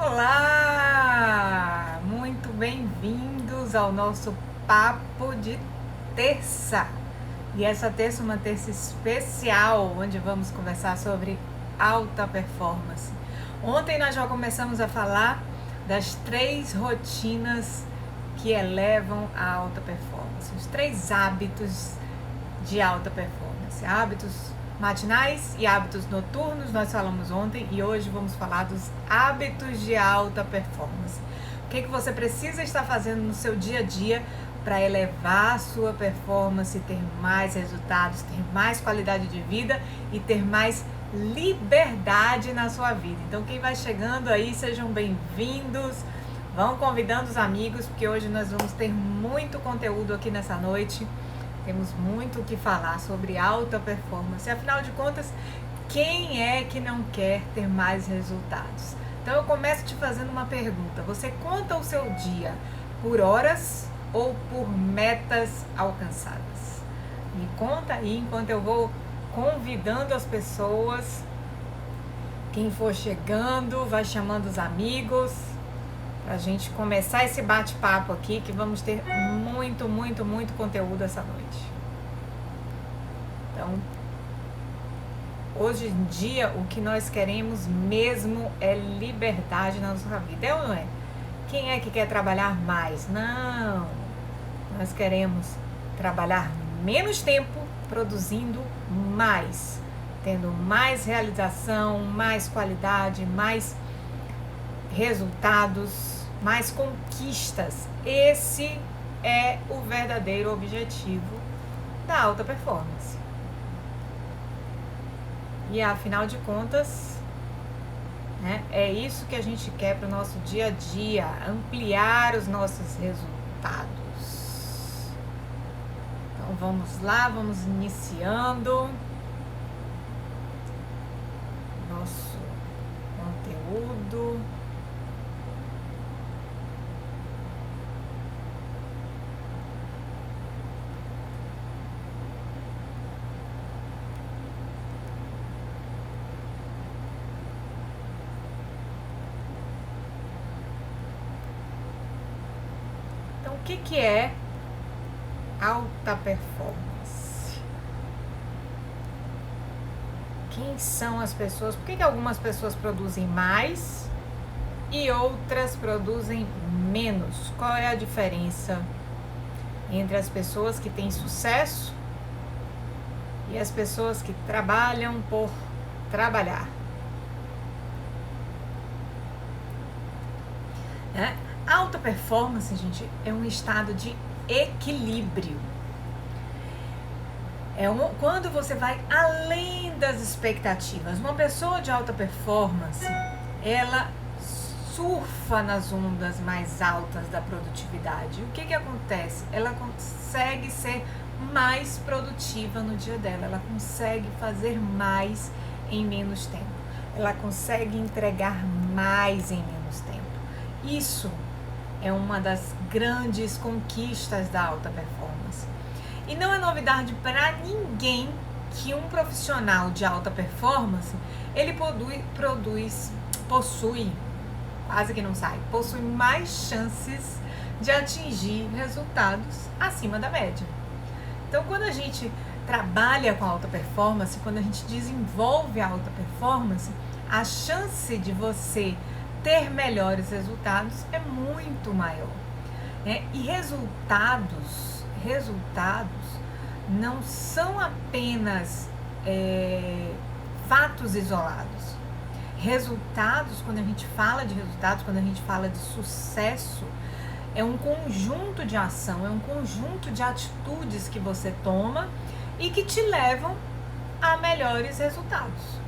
Olá! Muito bem-vindos ao nosso papo de terça. E essa terça é uma terça especial, onde vamos conversar sobre alta performance. Ontem nós já começamos a falar das 3 rotinas que elevam a alta performance, os 3 hábitos de alta performance, hábitos matinais e hábitos noturnos. Nós falamos ontem e hoje vamos falar dos hábitos de alta performance. O que você precisa estar fazendo no seu dia a dia para elevar a sua performance, ter mais resultados, ter mais qualidade de vida e ter mais liberdade na sua vida. Então quem vai chegando aí, sejam bem-vindos, vão convidando os amigos, porque hoje nós vamos ter muito conteúdo aqui nessa noite. Temos muito o que falar sobre alta performance. Afinal de contas, quem é que não quer ter mais resultados? Então eu começo te fazendo uma pergunta. Você conta o seu dia por horas ou por metas alcançadas? Me conta aí enquanto eu vou convidando as pessoas. Quem for chegando, vai chamando os amigos, pra gente começar esse bate-papo aqui, que vamos ter muito conteúdo essa noite. Então, hoje em dia, o que nós queremos mesmo é liberdade na nossa vida, é ou não é? Quem é que quer trabalhar mais? Não! Nós queremos trabalhar menos tempo, produzindo mais, tendo mais realização, mais qualidade, mais resultados, mais conquistas. Esse é o verdadeiro objetivo da alta performance. E afinal de contas, né, é isso que a gente quer para o nosso dia a dia, ampliar os nossos resultados. Então vamos lá, vamos iniciando nosso conteúdo. O que é alta performance? Quem são as pessoas? Por que algumas pessoas produzem mais e outras produzem menos? Qual é a diferença entre as pessoas que têm sucesso e as pessoas que trabalham por trabalhar? Alta performance, gente, é um estado de equilíbrio. Quando você vai além das expectativas. Uma pessoa de alta performance, ela surfa nas ondas mais altas da produtividade. O que acontece? Ela consegue ser mais produtiva no dia dela. Ela consegue fazer mais em menos tempo. Ela consegue entregar mais em menos tempo. Isso é uma das grandes conquistas da alta performance. E não é novidade para ninguém que um profissional de alta performance, ele possui, quase que não sai, possui mais chances de atingir resultados acima da média. Então, quando a gente trabalha com alta performance, quando a gente desenvolve a alta performance, a chance de você ter melhores resultados é muito maior, né? E resultados não são apenas fatos isolados. Resultados, quando a gente fala de resultados, quando a gente fala de sucesso, é um conjunto de ação, é um conjunto de atitudes que você toma e que te levam a melhores resultados,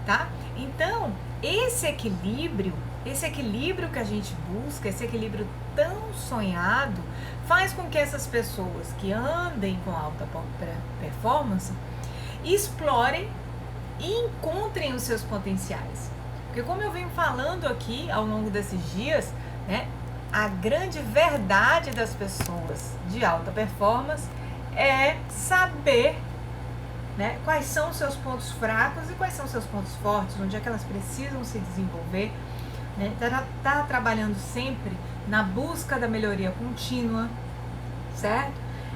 tá? Então, esse equilíbrio que a gente busca, esse equilíbrio tão sonhado, faz com que essas pessoas que andem com alta performance explorem e encontrem os seus potenciais. Porque, como eu venho falando aqui ao longo desses dias, né, a grande verdade das pessoas de alta performance é saber, né, quais são os seus pontos fracos e quais são os seus pontos fortes, onde é que elas precisam se desenvolver, né? Tá trabalhando sempre na busca da melhoria contínua, certo?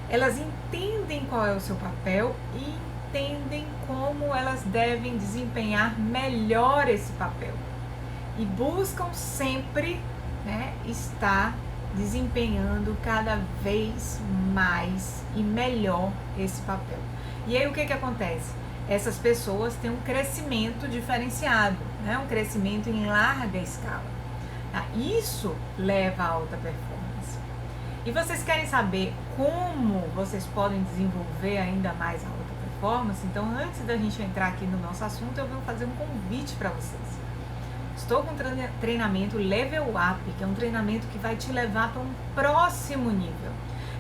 Elas entendem qual é o seu papel e entendem como elas devem desempenhar melhor esse papel. E buscam sempre, né, estar desempenhando cada vez mais e melhor esse papel. E aí o que acontece? Essas pessoas têm um crescimento diferenciado, né, um crescimento em larga escala. Isso leva à alta performance. E vocês querem saber como vocês podem desenvolver ainda mais a alta performance? Então, antes da gente entrar aqui no nosso assunto, eu vou fazer um convite para vocês. Estou com um treinamento Level Up, que é um treinamento que vai te levar para um próximo nível.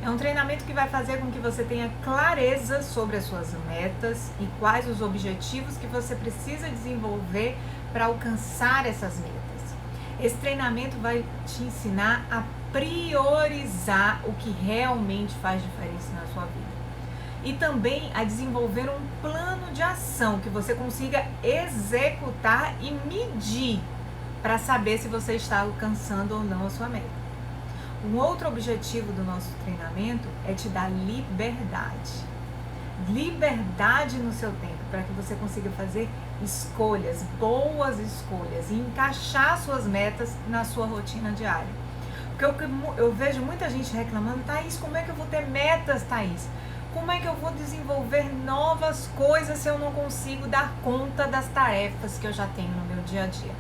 É um treinamento que vai fazer com que você tenha clareza sobre as suas metas e quais os objetivos que você precisa desenvolver para alcançar essas metas. Esse treinamento vai te ensinar a priorizar o que realmente faz diferença na sua vida. E também a desenvolver um plano de ação que você consiga executar e medir para saber se você está alcançando ou não a sua meta. Um outro objetivo do nosso treinamento é te dar liberdade. Liberdade no seu tempo, para que você consiga fazer escolhas, boas escolhas, e encaixar suas metas na sua rotina diária. Porque eu vejo muita gente reclamando: Thaís, como é que eu vou ter metas, Thaís? Como é que eu vou desenvolver novas coisas se eu não consigo dar conta das tarefas que eu já tenho no meu dia a dia?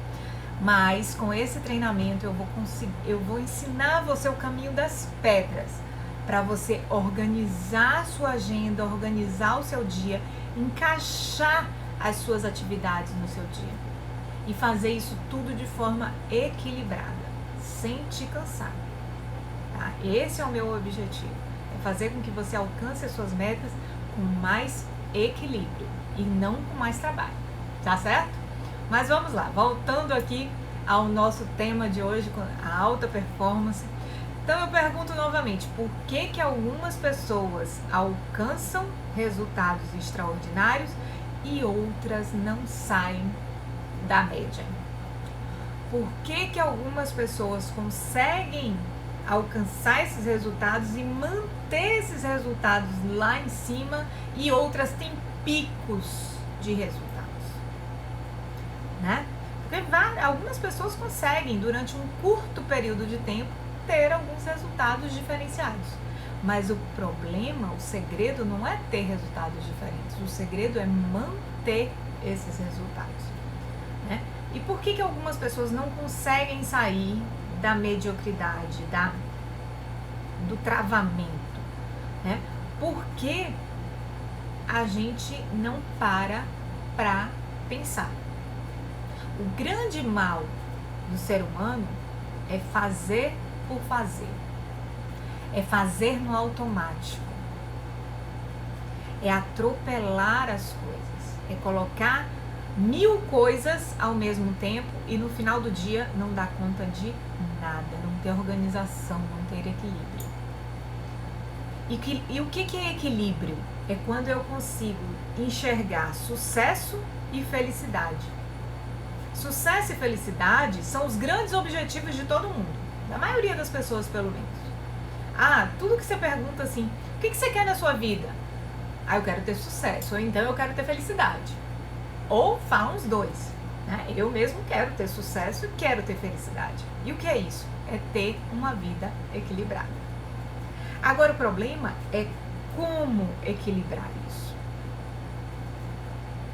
Mas com esse treinamento eu vou ensinar você o caminho das pedras para você organizar a sua agenda, organizar o seu dia, encaixar as suas atividades no seu dia e fazer isso tudo de forma equilibrada, sem te cansar. Tá? Esse é o meu objetivo, é fazer com que você alcance as suas metas com mais equilíbrio e não com mais trabalho, tá certo? Mas vamos lá, voltando aqui ao nosso tema de hoje, a alta performance. Então eu pergunto novamente, por que algumas pessoas alcançam resultados extraordinários e outras não saem da média? Por que algumas pessoas conseguem alcançar esses resultados e manter esses resultados lá em cima e outras têm picos de resultados, né? Porque algumas pessoas conseguem, durante um curto período de tempo, ter alguns resultados diferenciados. Mas o problema, o segredo não é ter resultados diferentes, o segredo é manter esses resultados, né? E por que algumas pessoas não conseguem sair da mediocridade, do travamento, né? Porque a gente não para pensar. O grande mal do ser humano é fazer por fazer, é fazer no automático, é atropelar as coisas, é colocar 1000 coisas ao mesmo tempo e no final do dia não dar conta de nada, não ter organização, não ter equilíbrio. E o que é equilíbrio? É quando eu consigo enxergar sucesso e felicidade. Sucesso e felicidade são os grandes objetivos de todo mundo, da maioria das pessoas, pelo menos. Tudo que você pergunta assim, o que você quer na sua vida? Eu quero ter sucesso, ou então eu quero ter felicidade. Ou falam os dois, né? Eu mesmo quero ter sucesso e quero ter felicidade. E o que é isso? É ter uma vida equilibrada. Agora o problema é como equilibrar isso.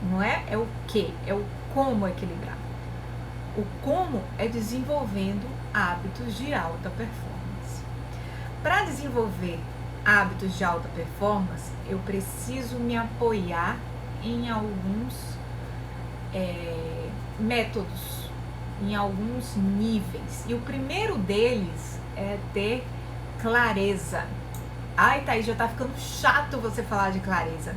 Não é o que, é o como equilibrar. O como é desenvolvendo hábitos de alta performance. Para desenvolver hábitos de alta performance, eu preciso me apoiar em alguns métodos, em alguns níveis. E o primeiro deles é ter clareza. Thaís, já tá ficando chato você falar de clareza.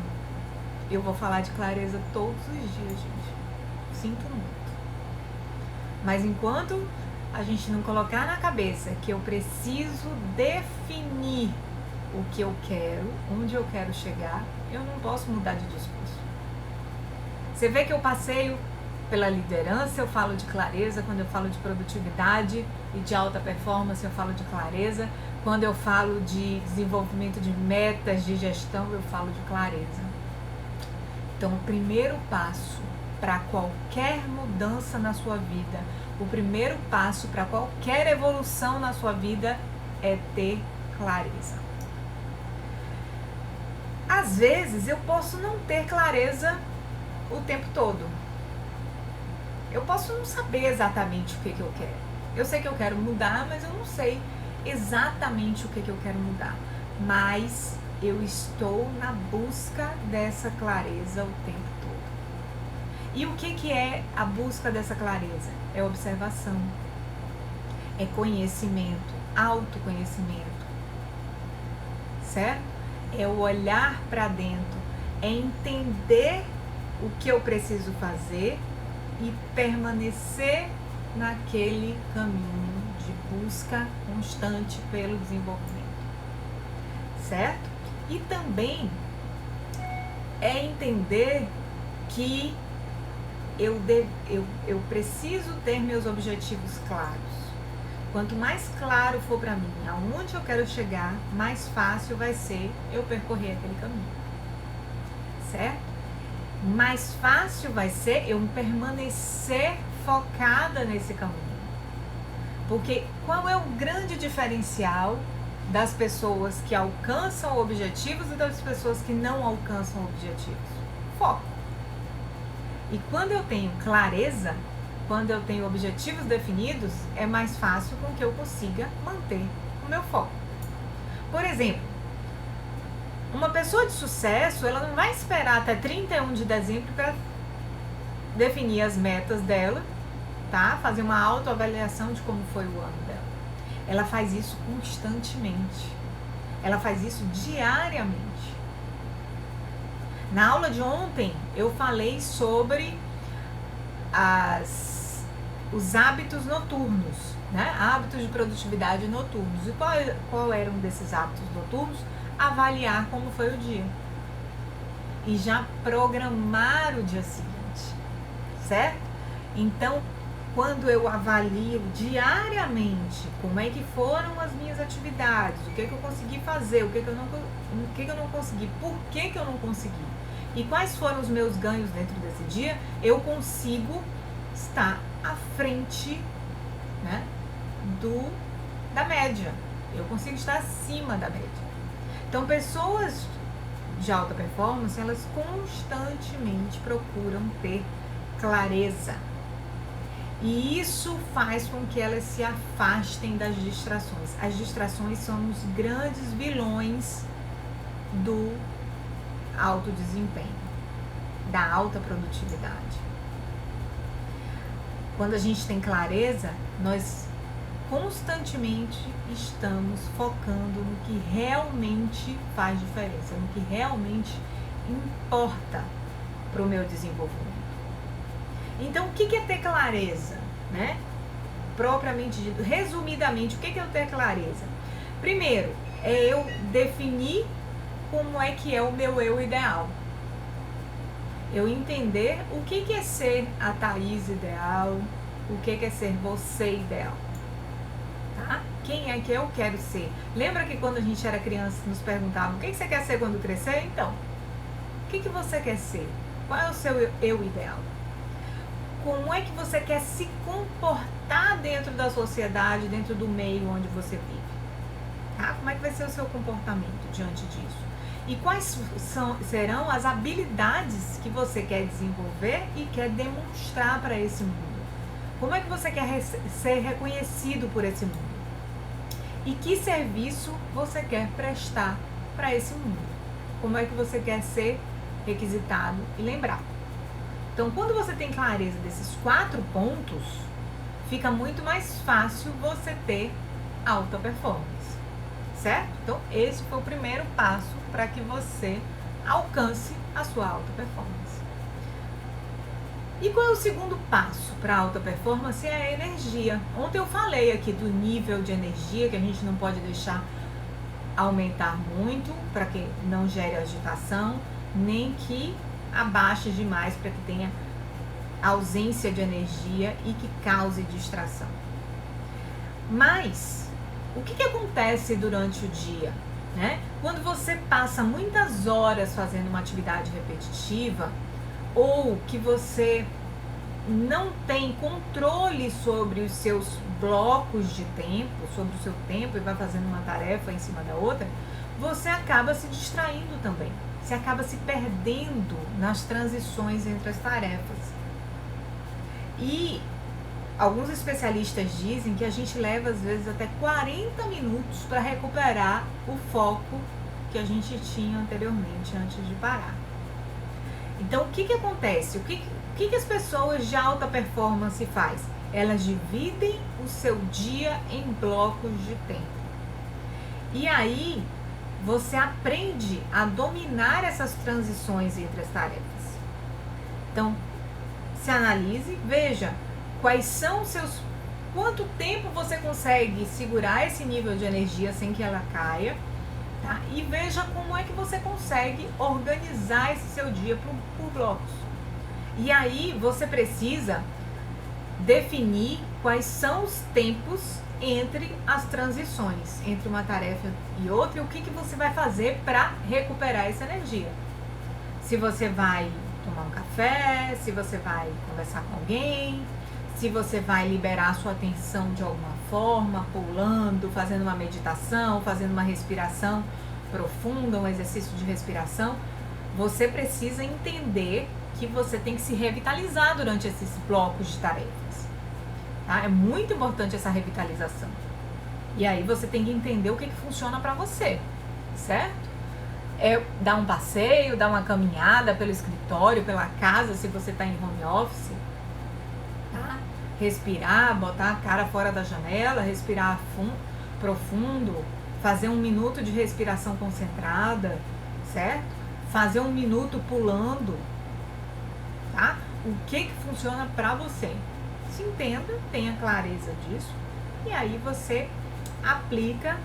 Eu vou falar de clareza todos os dias, gente. Sinto muito. Mas enquanto a gente não colocar na cabeça que eu preciso definir o que eu quero, onde eu quero chegar, eu não posso mudar de discurso. Você vê que eu passeio pela liderança, eu falo de clareza. Quando eu falo de produtividade e de alta performance, eu falo de clareza. Quando eu falo de desenvolvimento de metas de gestão, eu falo de clareza. Então, o primeiro passo para qualquer mudança na sua vida, o primeiro passo para qualquer evolução na sua vida é ter clareza. Às vezes, eu posso não ter clareza o tempo todo. Eu posso não saber exatamente o que eu quero. Eu sei que eu quero mudar, mas eu não sei exatamente o que eu quero mudar. Mas eu estou na busca dessa clareza o tempo todo. E o que é a busca dessa clareza? É observação, é conhecimento, autoconhecimento, certo? É o olhar para dentro, é entender o que eu preciso fazer e permanecer naquele caminho de busca constante pelo desenvolvimento, certo? E também é entender que eu preciso ter meus objetivos claros. Quanto mais claro for para mim aonde eu quero chegar, mais fácil vai ser eu percorrer aquele caminho, certo? Mais fácil vai ser eu permanecer focada nesse caminho. Porque qual é o grande diferencial das pessoas que alcançam objetivos e das pessoas que não alcançam objetivos? Foco. E quando eu tenho clareza, quando eu tenho objetivos definidos, é mais fácil com que eu consiga manter o meu foco. Por exemplo, uma pessoa de sucesso, ela não vai esperar até 31 de dezembro para definir as metas dela, tá? Fazer uma autoavaliação de como foi o ano dela. Ela faz isso constantemente. Ela faz isso diariamente. Na aula de ontem, eu falei sobre os hábitos noturnos, né? Hábitos de produtividade noturnos. E qual era um desses hábitos noturnos? Avaliar como foi o dia. E já programar o dia seguinte, certo? Então, quando eu avalio diariamente como é que foram as minhas atividades, o que eu consegui fazer, o que eu não consegui, por que eu não consegui e quais foram os meus ganhos dentro desse dia, eu consigo estar à frente, né, da média. Eu consigo estar acima da média. Então, pessoas de alta performance, elas constantemente procuram ter clareza. E isso faz com que elas se afastem das distrações. As distrações são os grandes vilões do alto desempenho, da alta produtividade. Quando a gente tem clareza, nós constantemente estamos focando no que realmente faz diferença, no que realmente importa para o meu desenvolvimento. Então, o que é ter clareza, né? Propriamente dito, resumidamente, o que é ter clareza? Primeiro, é eu definir como é que é o meu eu ideal. Eu entender o que é ser a Thaís ideal, o que é ser você ideal. Tá? Quem é que eu quero ser? Lembra que quando a gente era criança nos perguntavam o que você quer ser quando crescer? Então, o que você quer ser? Qual é o seu eu ideal? Como é que você quer se comportar dentro da sociedade, dentro do meio onde você vive? Tá? Como é que vai ser o seu comportamento diante disso? E quais serão as habilidades que você quer desenvolver e quer demonstrar para esse mundo? Como é que você quer ser reconhecido por esse mundo? E que serviço você quer prestar para esse mundo? Como é que você quer ser requisitado e lembrado? Então, quando você tem clareza desses 4 pontos, fica muito mais fácil você ter alta performance, certo? Então, esse foi o primeiro passo para que você alcance a sua alta performance. E qual é o segundo passo para alta performance? É a energia. Ontem eu falei aqui do nível de energia, que a gente não pode deixar aumentar muito, para que não gere agitação, nem que abaixe demais para que tenha ausência de energia e que cause distração. Mas o que acontece durante o dia, né? Quando você passa muitas horas fazendo uma atividade repetitiva ou que você não tem controle sobre os seus blocos de tempo, sobre o seu tempo e vai fazendo uma tarefa em cima da outra, você acaba se distraindo também. Você acaba se perdendo nas transições entre as tarefas. E alguns especialistas dizem que a gente leva às vezes até 40 minutos para recuperar o foco que a gente tinha anteriormente antes de parar. Então, o que acontece? O que as pessoas de alta performance faz? Elas dividem o seu dia em blocos de tempo. E aí, você aprende a dominar essas transições entre as tarefas. Então, se analise, veja quais são os seus... Quanto tempo você consegue segurar esse nível de energia sem que ela caia, tá? E veja como é que você consegue organizar esse seu dia por blocos. E aí você precisa definir quais são os tempos entre as transições, entre uma tarefa e outra, e o que você vai fazer para recuperar essa energia. Se você vai tomar um café, se você vai conversar com alguém, se você vai liberar a sua atenção de alguma forma, pulando, fazendo uma meditação, fazendo uma respiração profunda, um exercício de respiração, você precisa entender que você tem que se revitalizar durante esses blocos de tarefas. Tá? É muito importante essa revitalização. E aí você tem que entender o que funciona para você, certo? É dar um passeio, dar uma caminhada pelo escritório, pela casa, se você está em home office. Tá? Respirar, botar a cara fora da janela, respirar profundo, fazer 1 minuto de respiração concentrada, certo? Fazer 1 minuto pulando, tá? O que funciona para você? Se entenda, tenha clareza disso, e aí você aplica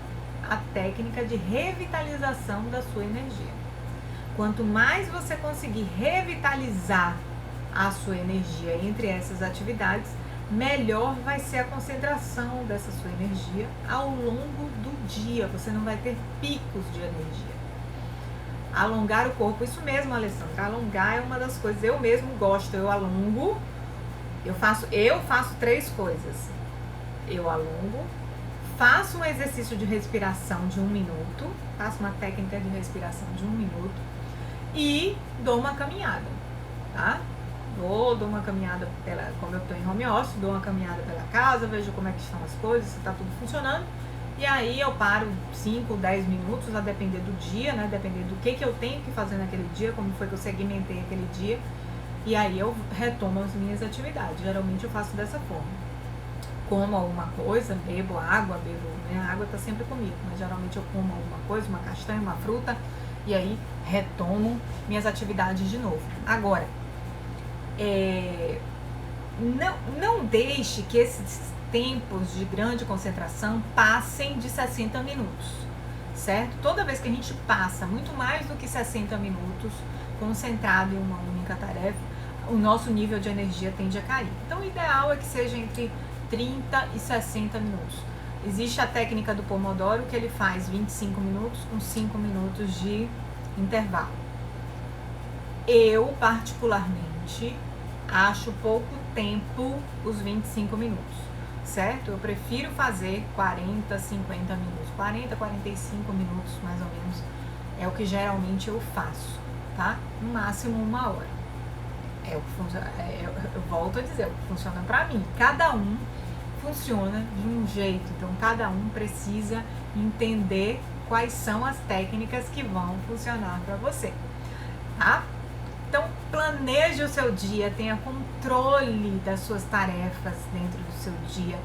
a técnica de revitalização da sua energia. Quanto mais você conseguir revitalizar a sua energia entre essas atividades, melhor vai ser a concentração dessa sua energia ao longo do dia. Você não vai ter picos de energia. Alongar o corpo, isso mesmo, Alessandra. Alongar é uma das coisas. Eu mesmo gosto, eu alongo. Eu faço 3 coisas. Eu alongo, faço um exercício de respiração de 1 minuto, faço uma técnica de respiração de 1 minuto e dou uma caminhada, tá? Dou uma caminhada como eu estou em home office, dou uma caminhada pela casa, vejo como é que estão as coisas, se está tudo funcionando. E aí eu paro 5, 10 minutos, a depender do dia, né? Depender do que eu tenho que fazer naquele dia, como foi que eu segmentei aquele dia. E aí eu retomo as minhas atividades. Geralmente eu faço dessa forma. Como alguma coisa, bebo água, né? A água tá sempre comigo, mas geralmente eu como alguma coisa, uma castanha, uma fruta, e aí retomo minhas atividades de novo. Agora, não deixe que esses tempos de grande concentração passem de 60 minutos, certo? Toda vez que a gente passa muito mais do que 60 minutos concentrado em uma única tarefa, o nosso nível de energia tende a cair. Então, o ideal é que seja entre 30 e 60 minutos. Existe a técnica do Pomodoro, que ele faz 25 minutos com 5 minutos de intervalo. Eu, particularmente, acho pouco tempo os 25 minutos, certo? Eu prefiro fazer 40, 50 minutos. 40, 45 minutos, mais ou menos, é o que geralmente eu faço, tá? No máximo 1 hora. É o que funciona, eu volto a dizer, o que funciona pra mim. Cada um funciona de um jeito, então cada um precisa entender quais são as técnicas que vão funcionar para você, tá? Então planeje o seu dia, tenha controle das suas tarefas dentro do seu dia,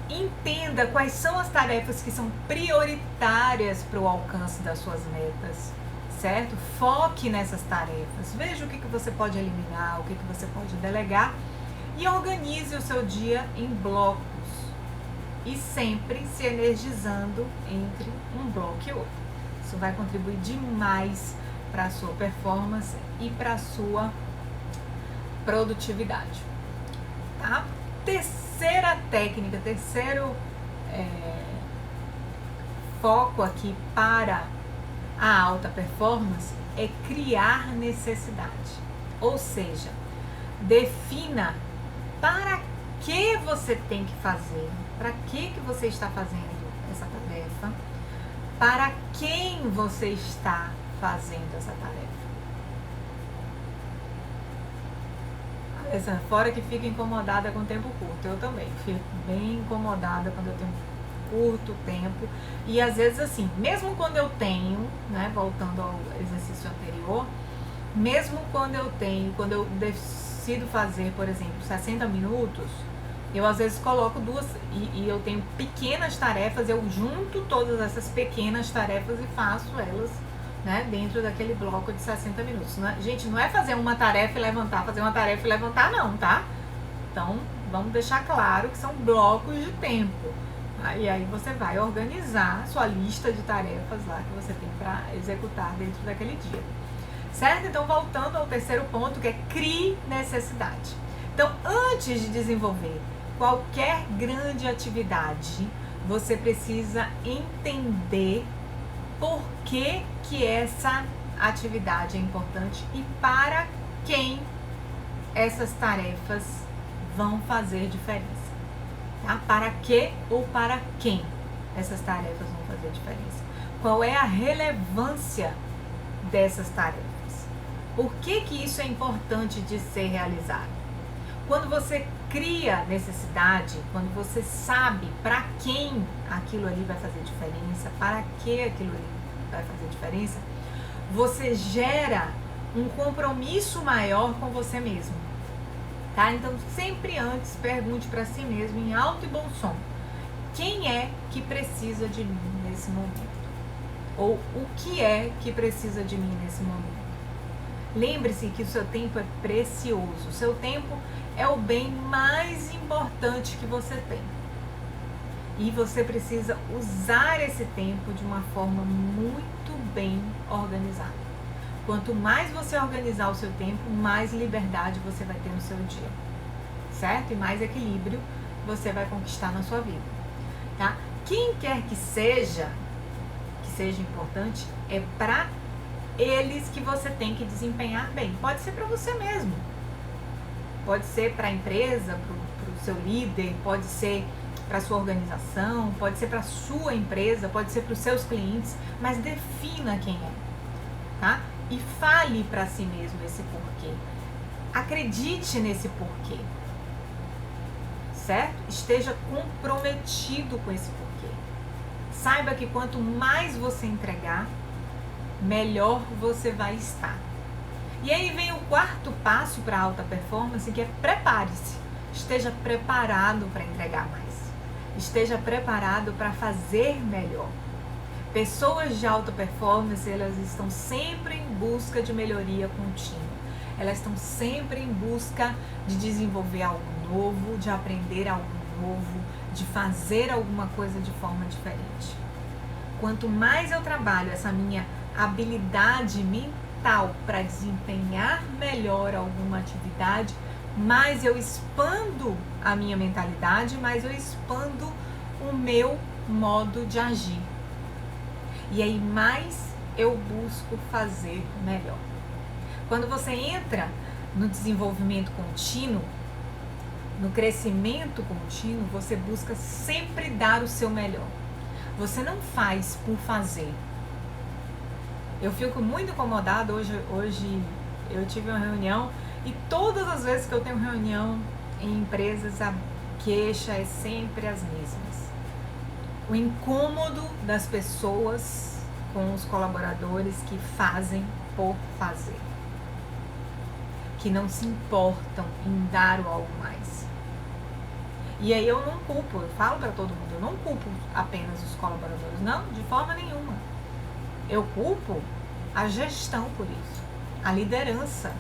entenda quais são as tarefas que são prioritárias para o alcance das suas metas, certo? Foque nessas tarefas, veja o que você pode eliminar, o que você pode delegar e organize o seu dia em blocos e sempre se energizando entre um bloco e outro. Isso vai contribuir demais para a sua performance e para a sua produtividade. Tá? Terceira técnica, terceiro foco aqui para a alta performance é criar necessidade. Ou seja, defina para que você tem que fazer, para que você está fazendo essa tarefa, para quem você está fazendo essa tarefa. Fora que fica incomodada com tempo curto, eu também fico bem incomodada quando eu tenho curto tempo, e às vezes assim, mesmo quando eu tenho, né, voltando ao exercício anterior, mesmo quando eu decido fazer, por exemplo, 60 minutos, eu às vezes coloco duas, e eu tenho pequenas tarefas, eu junto todas essas pequenas tarefas e faço elas, né, dentro daquele bloco de 60 minutos. Gente, não é fazer uma tarefa e levantar, fazer uma tarefa e levantar não, tá? Então, vamos deixar claro que são blocos de tempo. E aí você vai organizar a sua lista de tarefas lá que você tem para executar dentro daquele dia. Certo? Então, voltando ao terceiro ponto, que é crie necessidade. Então, antes de desenvolver qualquer grande atividade, você precisa entender por que essa atividade é importante e para quem essas tarefas vão fazer diferença. Tá? Para que ou para quem essas tarefas vão fazer diferença? Qual é a relevância dessas tarefas? Por que isso é importante de ser realizado? Quando você cria necessidade, quando você sabe para quem aquilo ali vai fazer diferença, para que aquilo ali vai fazer diferença, você gera um compromisso maior com você mesmo. Tá? Então, sempre antes, pergunte para si mesmo, em alto e bom som, quem é que precisa de mim nesse momento? Ou o que é que precisa de mim nesse momento? Lembre-se que o seu tempo é precioso. O seu tempo é o bem mais importante que você tem. E você precisa usar esse tempo de uma forma muito bem organizada. Quanto mais você organizar o seu tempo, mais liberdade você vai ter no seu dia, certo? E mais equilíbrio você vai conquistar na sua vida, tá? Quem quer que seja importante, é para eles que você tem que desempenhar bem. Pode ser para você mesmo, pode ser para a empresa, para o seu líder, pode ser para a sua organização, pode ser para a sua empresa, pode ser para os seus clientes, mas defina quem é, tá? E fale para si mesmo esse porquê. Acredite nesse porquê, certo? Esteja comprometido com esse porquê. Saiba que quanto mais você entregar, melhor você vai estar. E aí vem o quarto passo para a alta performance, que é prepare-se. Esteja preparado para entregar mais. Esteja preparado para fazer melhor. Pessoas de alta performance, elas estão sempre em busca de melhoria contínua. Elas estão sempre em busca de desenvolver algo novo, de aprender algo novo, de fazer alguma coisa de forma diferente. Quanto mais eu trabalho essa minha habilidade mental para desempenhar melhor alguma atividade, mais eu expando a minha mentalidade, mais eu expando o meu modo de agir. E aí mais eu busco fazer melhor. Quando você entra no desenvolvimento contínuo, no crescimento contínuo, você busca sempre dar o seu melhor. Você não faz por fazer. Eu fico muito incomodada. Hoje eu tive uma reunião e todas as vezes que eu tenho reunião em empresas, a queixa é sempre as mesmas. O incômodo das pessoas com os colaboradores que fazem por fazer, que não se importam em dar o algo mais. E aí eu não culpo, eu falo para todo mundo, eu não culpo apenas os colaboradores, não, de forma nenhuma. Eu culpo a gestão por isso, a liderança,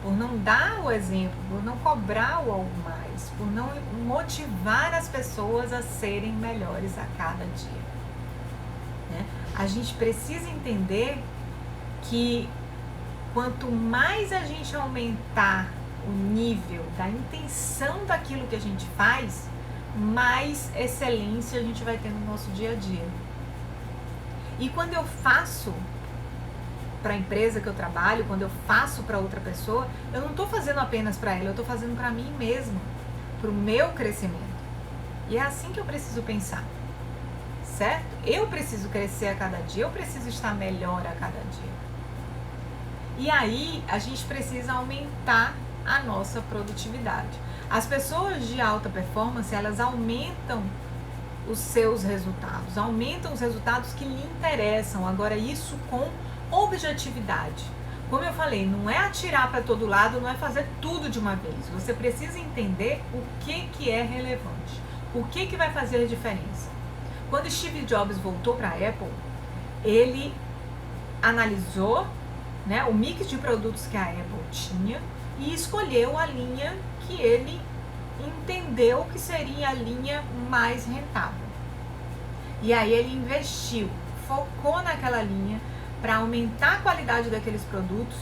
por não dar o exemplo, por não cobrar o algo mais, por não motivar as pessoas a serem melhores a cada dia. Né? A gente precisa entender que quanto mais a gente aumentar o nível da intenção daquilo que a gente faz, mais excelência a gente vai ter no nosso dia a dia. E quando eu faço para a empresa que eu trabalho, quando eu faço para outra pessoa, eu não estou fazendo apenas para ela, eu estou fazendo para mim mesmo, para o meu crescimento. E é assim que eu preciso pensar, certo? Eu preciso crescer a cada dia, eu preciso estar melhor a cada dia. E aí a gente precisa aumentar a nossa produtividade. As pessoas de alta performance, elas aumentam os seus resultados, aumentam os resultados que lhe interessam. Agora, isso com objetividade. Como eu falei, não é atirar para todo lado, não é fazer tudo de uma vez. Você precisa entender o que é relevante, o que vai fazer a diferença. Quando Steve Jobs voltou para a Apple, ele analisou, né, o mix de produtos que a Apple tinha e escolheu a linha que ele entendeu que seria a linha mais rentável. E aí ele investiu, focou naquela linha para aumentar a qualidade daqueles produtos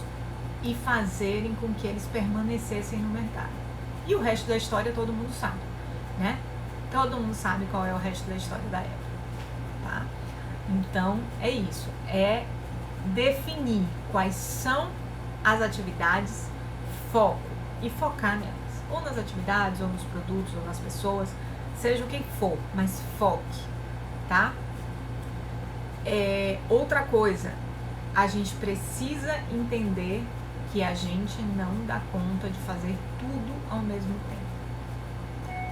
e fazerem com que eles permanecessem no mercado. E o resto da história todo mundo sabe, né? Todo mundo sabe qual é o resto da história da Apple, tá? Então é isso, é definir quais são as atividades, foco e focar nelas, ou nas atividades, ou nos produtos, ou nas pessoas, seja o que for, mas foque, tá? Outra coisa, a gente precisa entender que a gente não dá conta de fazer tudo ao mesmo tempo.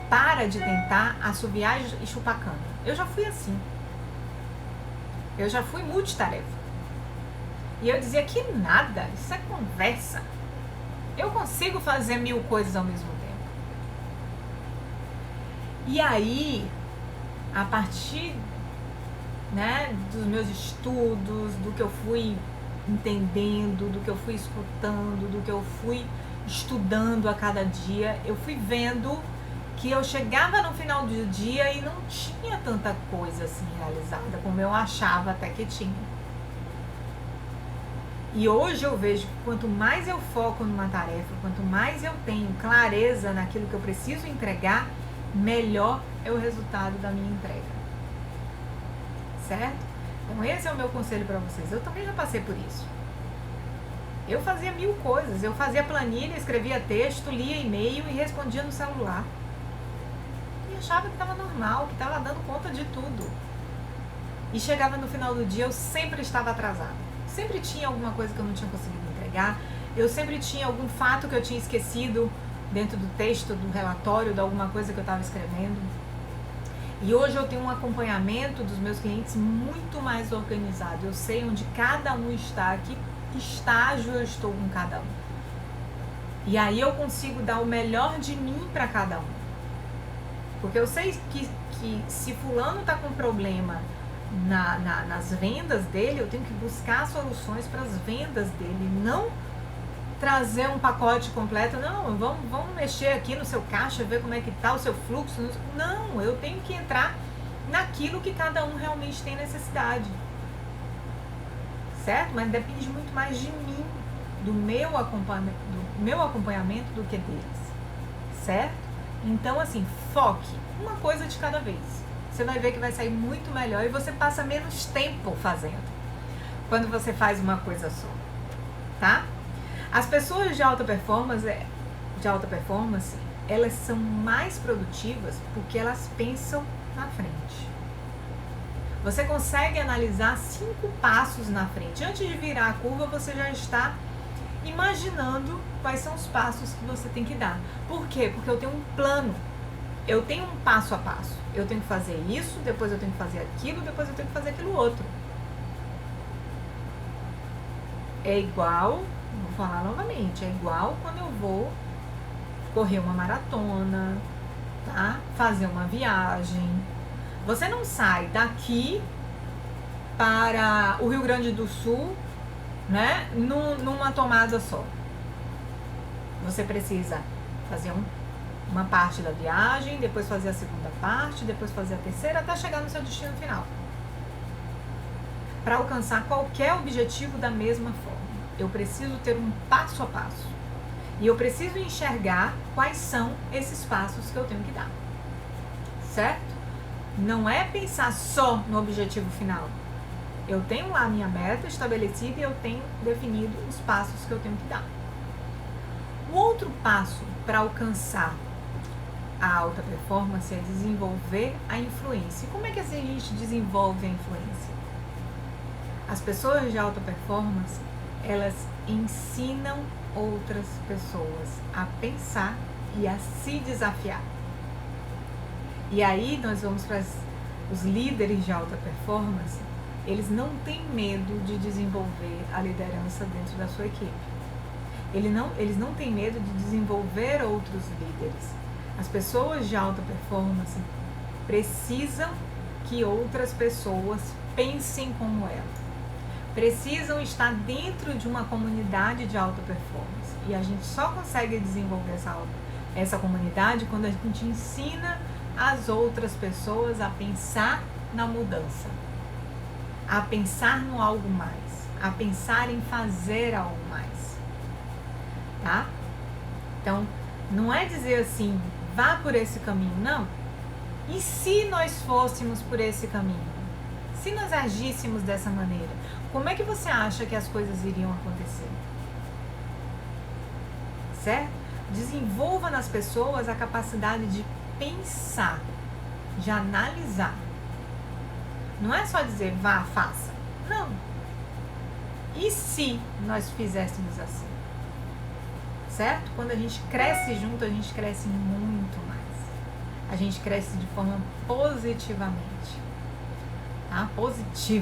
Para de tentar assoviar e chupar cana. Eu já fui assim. Eu já fui multitarefa. E eu dizia que nada, isso é conversa. Eu consigo fazer 1000 coisas ao mesmo tempo. E aí, a partir, né, dos meus estudos, do que eu fui entendendo, do que eu fui escutando, do que eu fui estudando a cada dia, eu fui vendo que eu chegava no final do dia e não tinha tanta coisa assim realizada como eu achava até que tinha. E hoje eu vejo que quanto mais eu foco numa tarefa, quanto mais eu tenho clareza naquilo que eu preciso entregar, melhor é o resultado da minha entrega. Certo? Então esse é o meu conselho para vocês. Eu também já passei por isso. Eu fazia 1000 coisas. Eu fazia planilha, escrevia texto, lia e-mail e respondia no celular. E achava que estava normal, que estava dando conta de tudo. E chegava no final do dia, eu sempre estava atrasada. Sempre tinha alguma coisa que eu não tinha conseguido entregar. Eu sempre tinha algum fato que eu tinha esquecido dentro do texto, do relatório, de alguma coisa que eu estava escrevendo. E hoje eu tenho um acompanhamento dos meus clientes muito mais organizado. Eu sei onde cada um está, que estágio eu estou com cada um. E aí eu consigo dar o melhor de mim para cada um. Porque eu sei que se fulano está com problema nas vendas dele, eu tenho que buscar soluções para as vendas dele, não trazer um pacote completo. Não, vamos mexer aqui no seu caixa, ver como é que está o seu fluxo. Não, eu tenho que entrar naquilo que cada um realmente tem necessidade, certo? Mas depende muito mais de mim, do meu acompanhamento do que deles, certo? Então assim, foque uma coisa de cada vez. Você vai ver que vai sair muito melhor e você passa menos tempo fazendo quando você faz uma coisa só, tá? As pessoas de alta performance, elas são mais produtivas porque elas pensam na frente. Você consegue analisar 5 passos na frente. Antes de virar a curva, você já está imaginando quais são os passos que você tem que dar. Por quê? Porque eu tenho um plano. Eu tenho um passo a passo. Eu tenho que fazer isso, depois eu tenho que fazer aquilo, depois eu tenho que fazer aquilo outro. É igual, vou falar novamente, é igual quando eu vou correr uma maratona, tá? Fazer uma viagem. Você não sai daqui para o Rio Grande do Sul, né, numa tomada só. Você precisa fazer uma parte da viagem, depois fazer a segunda parte, depois fazer a terceira, até chegar no seu destino final. Para alcançar qualquer objetivo da mesma forma. eu preciso ter um passo a passo. E eu preciso enxergar quais são esses passos que eu tenho que dar. Certo? Não é pensar só no objetivo final. Eu tenho lá a minha meta estabelecida e eu tenho definido os passos que eu tenho que dar. O outro passo para alcançar a alta performance é desenvolver a influência. E como é que a gente desenvolve a influência? As pessoas de alta performance, elas ensinam outras pessoas a pensar e a se desafiar. E aí nós vamos para os líderes de alta performance, eles não têm medo de desenvolver a liderança dentro da sua equipe. Eles não têm medo de desenvolver outros líderes. As pessoas de alta performance precisam que outras pessoas pensem como ela. Precisam estar dentro de uma comunidade de alta performance. E a gente só consegue desenvolver essa comunidade quando a gente ensina as outras pessoas a pensar na mudança, a pensar no algo mais, a pensar em fazer algo mais. Tá? Então, não é dizer assim, vá por esse caminho, não. E se nós fôssemos por esse caminho? Se nós agíssemos dessa maneira, como é que você acha que as coisas iriam acontecer? Certo? Desenvolva nas pessoas a capacidade de pensar, de analisar. Não é só dizer, vá, faça. Não. E se nós fizéssemos assim? Certo? Quando a gente cresce junto, a gente cresce muito mais. A gente cresce de forma positivamente. Tá? Positivamente.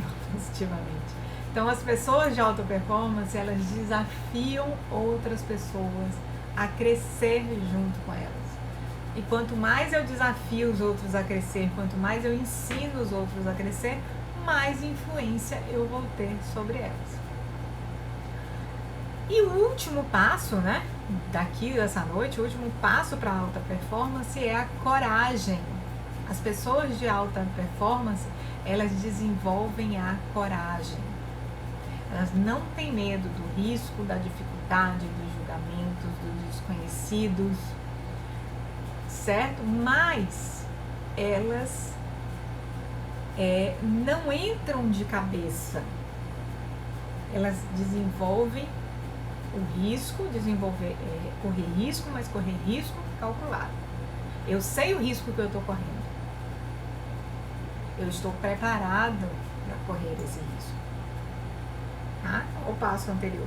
Então, as pessoas de alta performance, elas desafiam outras pessoas a crescer junto com elas. E quanto mais eu desafio os outros a crescer, quanto mais eu ensino os outros a crescer, mais influência eu vou ter sobre elas. E o último passo, né, daqui dessa noite, o último passo para a alta performance é a coragem. As pessoas de alta performance, elas desenvolvem a coragem. Elas não têm medo do risco, da dificuldade, dos julgamentos, dos desconhecidos, certo? Mas elas não entram de cabeça. Elas desenvolvem o risco, correr risco, mas correr risco calculado. Eu sei o risco que eu estou correndo. Eu estou preparado para correr esse risco. Tá? O passo anterior.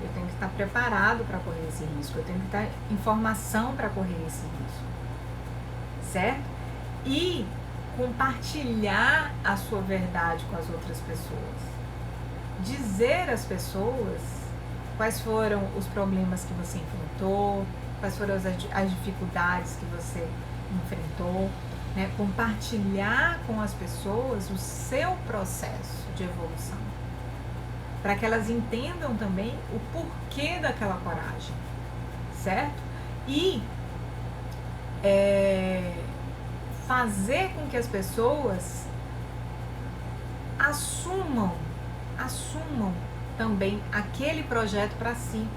Eu tenho que estar preparado para correr esse risco. Eu tenho que ter informação para correr esse risco. Certo? E compartilhar a sua verdade com as outras pessoas. Dizer às pessoas quais foram os problemas que você enfrentou, quais foram as dificuldades que você enfrentou, né? Compartilhar com as pessoas o seu processo de evolução, para que elas entendam também o porquê daquela coragem, certo? E fazer com que as pessoas assumam também aquele projeto para si,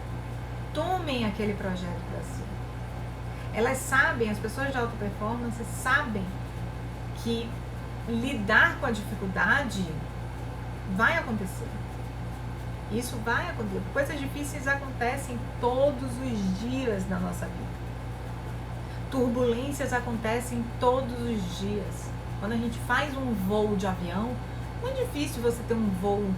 tomem aquele projeto para si. Elas sabem, as pessoas de alta performance sabem que lidar com a dificuldade vai acontecer. Isso vai acontecer. Coisas difíceis acontecem todos os dias na nossa vida. Turbulências acontecem todos os dias. Quando a gente faz um voo de avião, não é difícil você ter um voo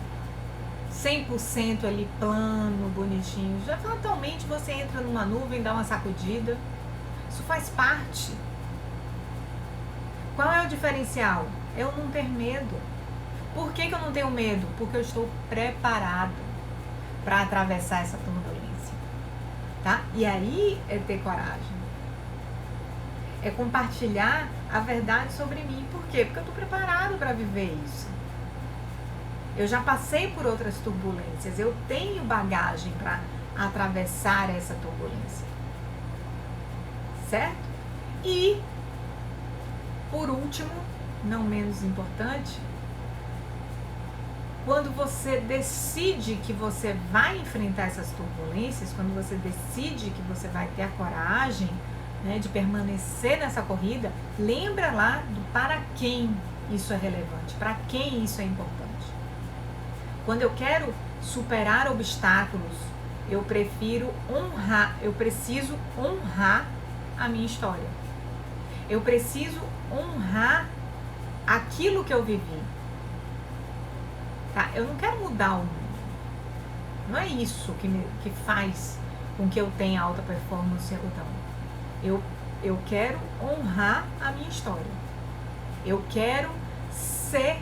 100% ali plano, bonitinho. Já fatalmente você entra numa nuvem, dá uma sacudida. Isso faz parte. Qual é o diferencial? Eu não ter medo. Por que eu não tenho medo? Porque eu estou preparado para atravessar essa turbulência. Tá? E aí é ter coragem. É compartilhar a verdade sobre mim. Por quê? Porque eu estou preparado para viver isso. Eu já passei por outras turbulências. Eu tenho bagagem para atravessar essa turbulência. Certo? E, por último, não menos importante, Quando você decide que você vai enfrentar essas turbulências, quando você decide que você vai ter a coragem, né, de permanecer nessa corrida, lembra lá do para quem isso é relevante, para quem isso é importante. Quando eu quero superar obstáculos, eu preciso honrar a minha história. Eu preciso honrar aquilo que eu vivi. Tá? Eu não quero mudar o mundo. Não é isso que faz com que eu tenha alta performance ou não. Eu quero honrar a minha história. Eu quero ser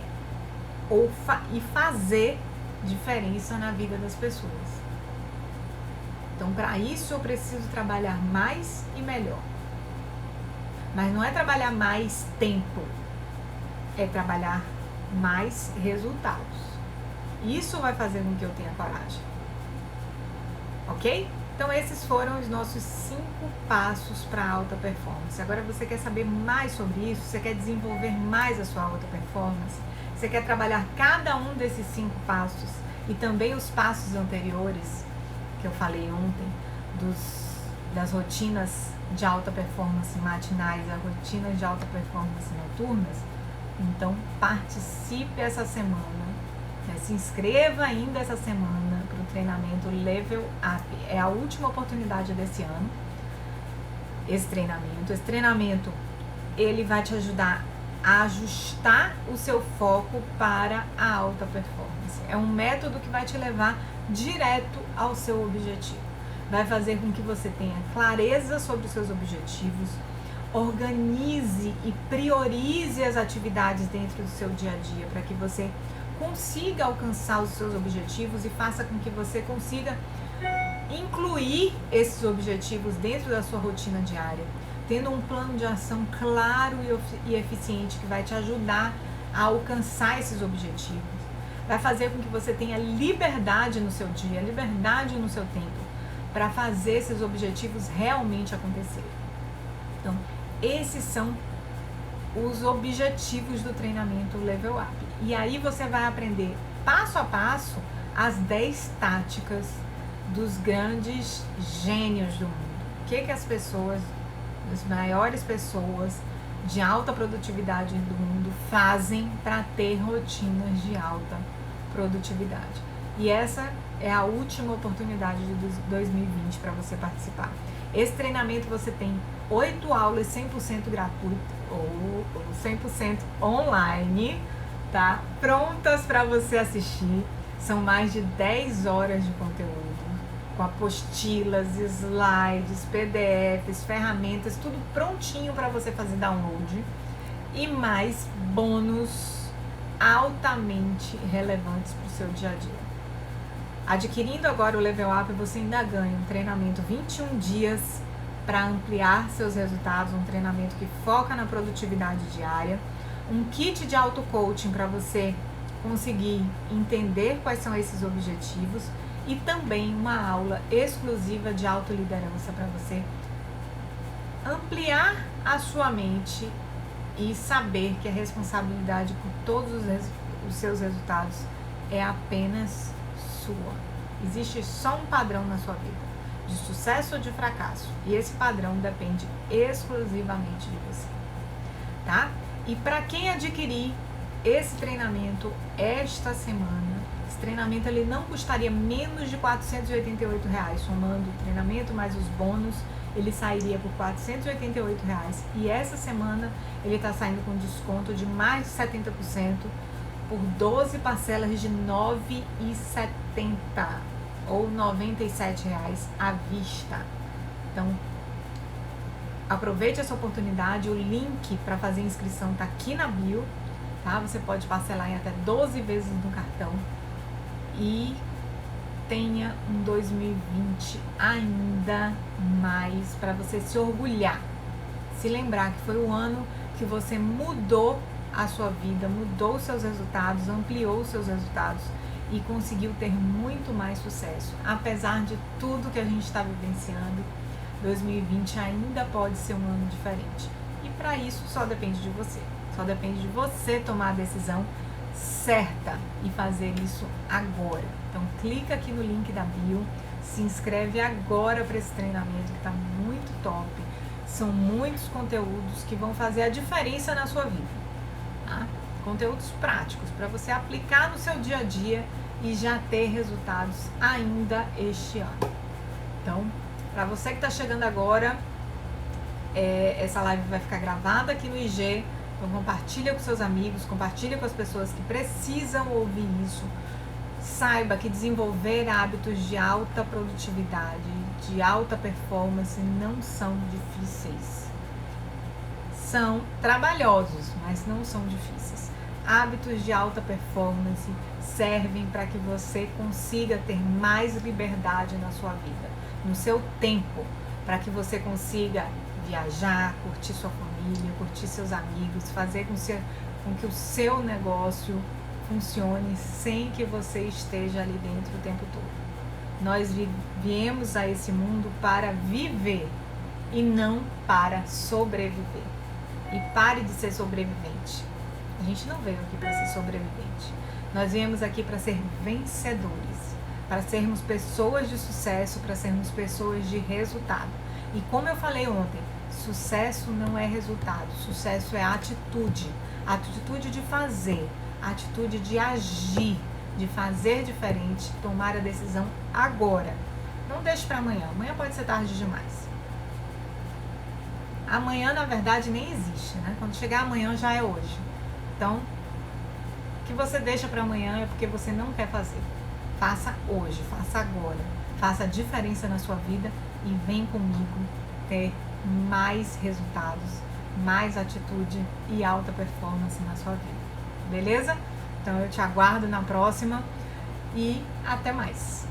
e fazer diferença na vida das pessoas. Então, para isso, eu preciso trabalhar mais e melhor. Mas não é trabalhar mais tempo, é trabalhar mais resultados. Isso vai fazer com que eu tenha coragem. Ok? Então, esses foram os nossos 5 passos para alta performance. Agora, você quer saber mais sobre isso? Você quer desenvolver mais a sua alta performance? Você quer trabalhar cada um desses 5 passos e também os passos anteriores que eu falei ontem, das rotinas de alta performance matinais, as rotinas de alta performance noturnas? Então, participe essa semana, né? Se inscreva ainda essa semana para o treinamento Level Up. É a última oportunidade desse ano, esse treinamento. Esse treinamento, ele vai te ajudar a ajustar o seu foco para a alta performance. É um método que vai te levar direto ao seu objetivo. Vai fazer com que você tenha clareza sobre os seus objetivos, organize e priorize as atividades dentro do seu dia a dia para que você consiga alcançar os seus objetivos e faça com que você consiga incluir esses objetivos dentro da sua rotina diária, tendo um plano de ação claro e eficiente que vai te ajudar a alcançar esses objetivos. Vai fazer com que você tenha liberdade no seu dia, liberdade no seu tempo, para fazer esses objetivos realmente acontecerem. Então, esses são os objetivos do treinamento Level Up. E aí você vai aprender passo a passo as 10 táticas dos grandes gênios do mundo. O que as pessoas, as maiores pessoas de alta produtividade do mundo fazem para ter rotinas de alta produtividade. E essa é a última oportunidade de 2020 para você participar. Esse treinamento você tem 8 aulas 100% gratuitas ou 100% online, tá? Prontas para você assistir. São mais de 10 horas de conteúdo, com apostilas, slides, PDFs, ferramentas, tudo prontinho para você fazer download. E mais bônus altamente relevantes para o seu dia a dia. Adquirindo agora o Level Up, você ainda ganha um treinamento 21 dias para ampliar seus resultados, um treinamento que foca na produtividade diária, um kit de auto-coaching para você conseguir entender quais são esses objetivos e também uma aula exclusiva de autoliderança para você ampliar a sua mente e saber que a responsabilidade por todos os seus resultados é apenas sua. Existe só um padrão na sua vida, de sucesso ou de fracasso, e esse padrão depende exclusivamente de você, tá? E para quem adquirir esse treinamento esta semana, esse treinamento ele não custaria menos de R$488, somando o treinamento mais os bônus, ele sairia por R$488, e essa semana ele está saindo com desconto de mais de 70%, por 12 parcelas de R$ 9,70 ou R$ 97 à vista. Então, aproveite essa oportunidade. O link para fazer inscrição está aqui na bio, tá? Você pode parcelar em até 12 vezes no cartão e tenha um 2020 ainda mais para você se orgulhar, se lembrar que foi o ano que você mudou a sua vida, mudou os seus resultados, ampliou os seus resultados e conseguiu ter muito mais sucesso. Apesar de tudo que a gente está vivenciando, 2020 ainda pode ser um ano diferente. E para isso só depende de você. Só depende de você tomar a decisão certa e fazer isso agora. Então clica aqui no link da bio, se inscreve agora para esse treinamento que está muito top. São muitos conteúdos que vão fazer a diferença na sua vida, tá? Conteúdos práticos para você aplicar no seu dia a dia e já ter resultados ainda este ano. Então, para você que está chegando agora, essa live vai ficar gravada aqui no IG. Então compartilha com seus amigos, compartilha com as pessoas que precisam ouvir isso. Saiba que desenvolver hábitos de alta produtividade, de alta performance não são difíceis. São trabalhosos, mas não são difíceis. Hábitos de alta performance servem para que você consiga ter mais liberdade na sua vida, no seu tempo, para que você consiga viajar, curtir sua família, curtir seus amigos, fazer com que o seu negócio funcione sem que você esteja ali dentro o tempo todo. Nós viemos a esse mundo para viver e não para sobreviver. E pare de ser sobrevivente. A gente não veio aqui para ser sobrevivente. Nós viemos aqui para ser vencedores, para sermos pessoas de sucesso, para sermos pessoas de resultado. E como eu falei ontem, sucesso não é resultado, sucesso é atitude. Atitude de fazer, atitude de agir, de fazer diferente, tomar a decisão agora. Não deixe para amanhã, amanhã pode ser tarde demais. Amanhã, na verdade, nem existe, né? Quando chegar amanhã já é hoje. Então, o que você deixa para amanhã é porque você não quer fazer. Faça hoje, faça agora. Faça a diferença na sua vida e vem comigo ter mais resultados, mais atitude e alta performance na sua vida. Beleza? Então eu te aguardo na próxima e até mais.